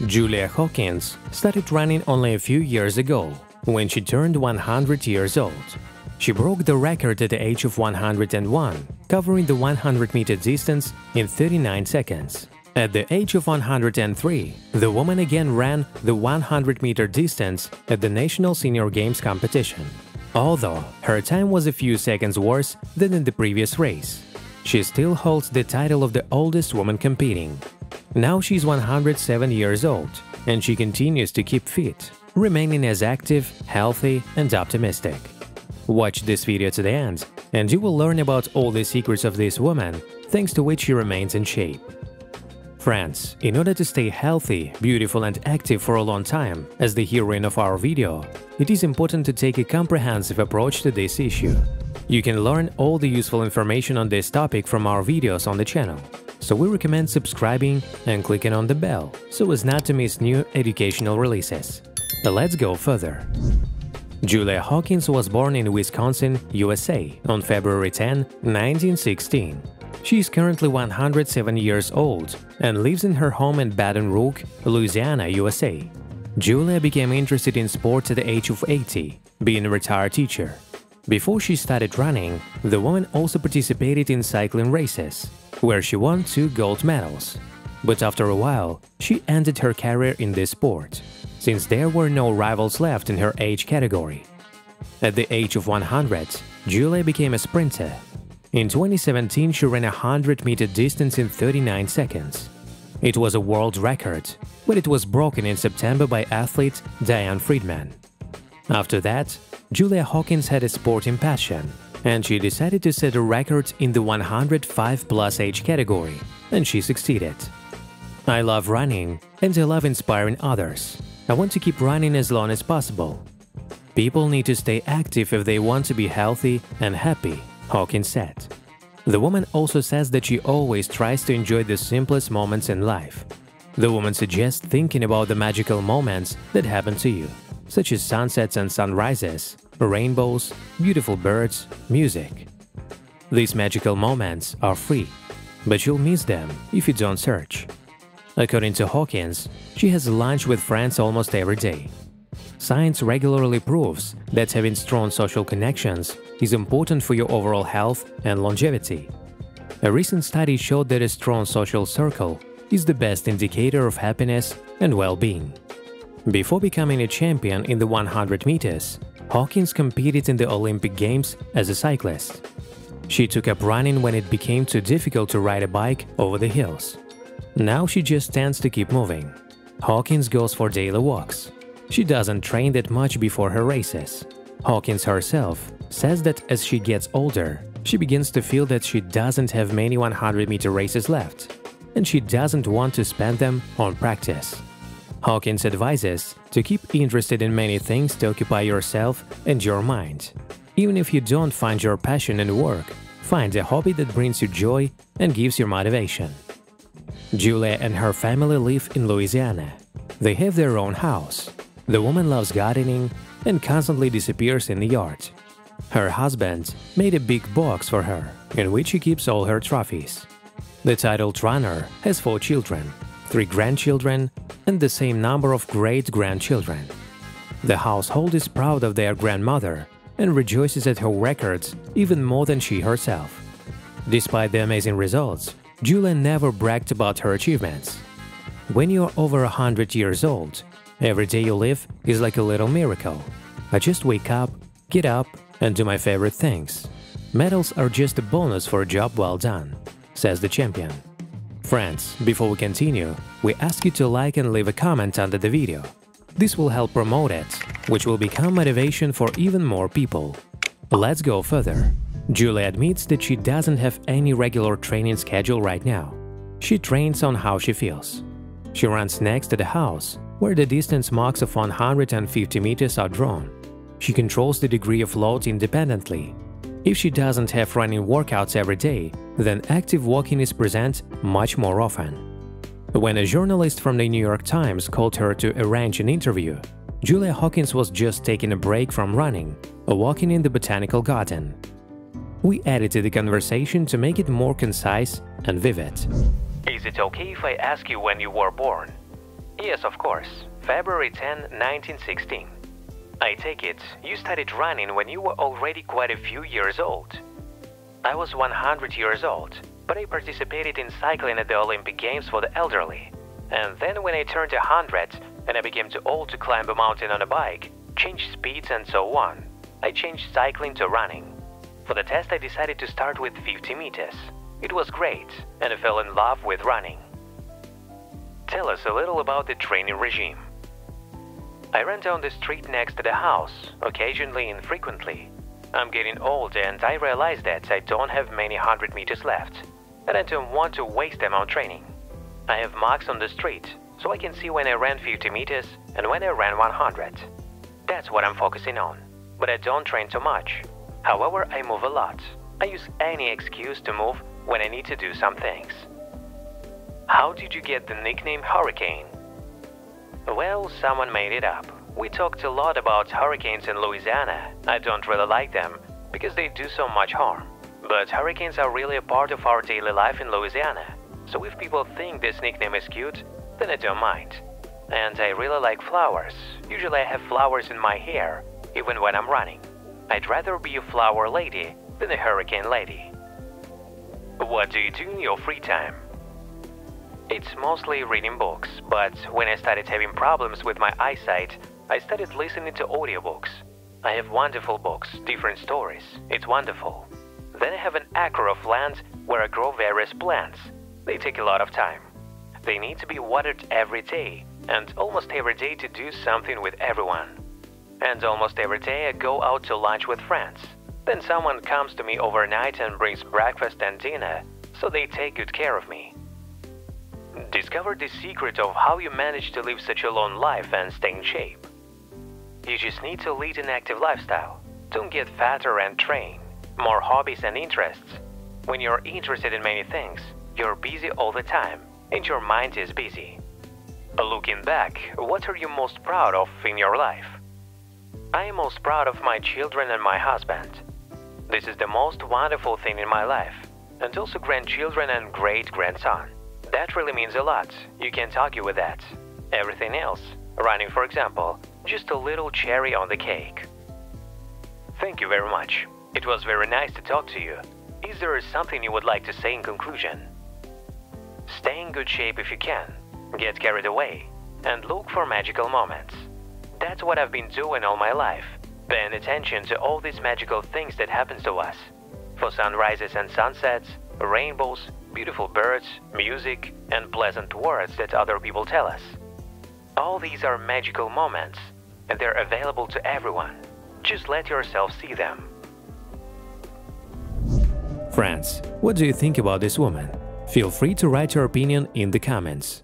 Julia Hawkins started running only a few years ago, when she turned 100 years old. She broke the record at the age of 101, covering the 100-meter distance in 39 seconds. At the age of 103, the woman again ran the 100-meter distance at the National Senior Games competition, although her time was a few seconds worse than in the previous race. She still holds the title of the oldest woman competing. Now she's 107 years old, and she continues to keep fit, remaining as active, healthy, and optimistic. Watch this video to the end, and you will learn about all the secrets of this woman, thanks to which she remains in shape. Friends, in order to stay healthy, beautiful, and active for a long time, as the heroine of our video, it is important to take a comprehensive approach to this issue. You can learn all the useful information on this topic from our videos on the channel, so we recommend subscribing and clicking on the bell so as not to miss new educational releases. Let's go further. Julia Hawkins was born in Wisconsin, USA on February 10, 1916. She is currently 107 years old and lives in her home in Baton Rouge, Louisiana, USA. Julia became interested in sports at the age of 80, being a retired teacher. Before she started running, the woman also participated in cycling races, where she won 2 gold medals. But after a while, she ended her career in this sport, since there were no rivals left in her age category. At the age of 100, Julia became a sprinter. In 2017, she ran a 100-meter distance in 39 seconds. It was a world record, but it was broken in September by athlete Diane Friedman. After that, Julia Hawkins had a sporting passion, and she decided to set a record in the 105+ age category, and she succeeded. I love running, and I love inspiring others. I want to keep running as long as possible. People need to stay active if they want to be healthy and happy, Hawkins said. The woman also says that she always tries to enjoy the simplest moments in life. The woman suggests thinking about the magical moments that happen to you, such as sunsets and sunrises, rainbows, beautiful birds, music. These magical moments are free, but you'll miss them if you don't search. According to Hawkins, she has lunch with friends almost every day. Science regularly proves that having strong social connections is important for your overall health and longevity. A recent study showed that a strong social circle is the best indicator of happiness and well-being. Before becoming a champion in the 100 meters, Hawkins competed in the Olympic Games as a cyclist. She took up running when it became too difficult to ride a bike over the hills. Now she just tends to keep moving. Hawkins goes for daily walks. She doesn't train that much before her races. Hawkins herself says that as she gets older, she begins to feel that she doesn't have many 100-meter races left, and she doesn't want to spend them on practice. Hawkins advises to keep interested in many things to occupy yourself and your mind. Even if you don't find your passion in work, find a hobby that brings you joy and gives you motivation. Julia and her family live in Louisiana. They have their own house. The woman loves gardening and constantly disappears in the yard. Her husband made a big box for her, in which she keeps all her trophies. The titled runner has 4 children, 3 grandchildren, and the same number of great-grandchildren. The household is proud of their grandmother and rejoices at her records even more than she herself. Despite the amazing results, Julia never bragged about her achievements. When you're over 100 years old, every day you live is like a little miracle. I just wake up, get up, and do my favorite things. Medals are just a bonus for a job well done, says the champion. Friends, before we continue, we ask you to like and leave a comment under the video. This will help promote it, which will become motivation for even more people. Let's go further. Julia admits that she doesn't have any regular training schedule right now. She trains on how she feels. She runs next to the house, where the distance marks of 150 meters are drawn. She controls the degree of load independently. If she doesn't have running workouts every day, then active walking is present much more often. When a journalist from the New York Times called her to arrange an interview, Julia Hawkins was just taking a break from running, walking in the botanical garden. We edited the conversation to make it more concise and vivid. Is it okay if I ask you when you were born? Yes, of course. February 10, 1916. I take it you started running when you were already quite a few years old. I was 100 years old, but I participated in cycling at the Olympic Games for the elderly. And then when I turned 100 and I became too old to climb a mountain on a bike, change speeds and so on, I changed cycling to running. For the test I decided to start with 50 meters. It was great, and I fell in love with running. Tell us a little about the training regime. I run down the street next to the house, occasionally and frequently. I'm getting old and I realize that I don't have many 100 meters left, and I don't want to waste them on training. I have marks on the street, so I can see when I ran 50 meters and when I ran 100. That's what I'm focusing on, but I don't train too much. However, I move a lot. I use any excuse to move when I need to do some things. How did you get the nickname Hurricane? Well, someone made it up. We talked a lot about hurricanes in Louisiana. I don't really like them because they do so much harm. But hurricanes are really a part of our daily life in Louisiana. So if people think this nickname is cute, then I don't mind. And I really like flowers. Usually I have flowers in my hair, even when I'm running. I'd rather be a flower lady than a hurricane lady. What do you do in your free time? It's mostly reading books, but when I started having problems with my eyesight, I started listening to audiobooks. I have wonderful books, different stories. It's wonderful. Then I have an acre of land where I grow various plants. They take a lot of time. They need to be watered every day, and almost every day to do something with everyone. And almost every day I go out to lunch with friends. Then someone comes to me overnight and brings breakfast and dinner, so they take good care of me. Discover the secret of how you manage to live such a long life and stay in shape. You just need to lead an active lifestyle. Don't get fatter and train. More hobbies and interests. When you're interested in many things, you're busy all the time, and your mind is busy. Looking back, what are you most proud of in your life? I am most proud of my children and my husband. This is the most wonderful thing in my life, and also grandchildren and great-grandson. That really means a lot, you can't argue with that. Everything else, running for example, just a little cherry on the cake. Thank you very much. It was very nice to talk to you. Is there something you would like to say in conclusion? Stay in good shape if you can, get carried away, and look for magical moments. That's what I've been doing all my life, paying attention to all these magical things that happen to us. For sunrises and sunsets, rainbows, beautiful birds, music, and pleasant words that other people tell us. All these are magical moments, and they're available to everyone. Just let yourself see them. Friends, what do you think about this woman? Feel free to write your opinion in the comments.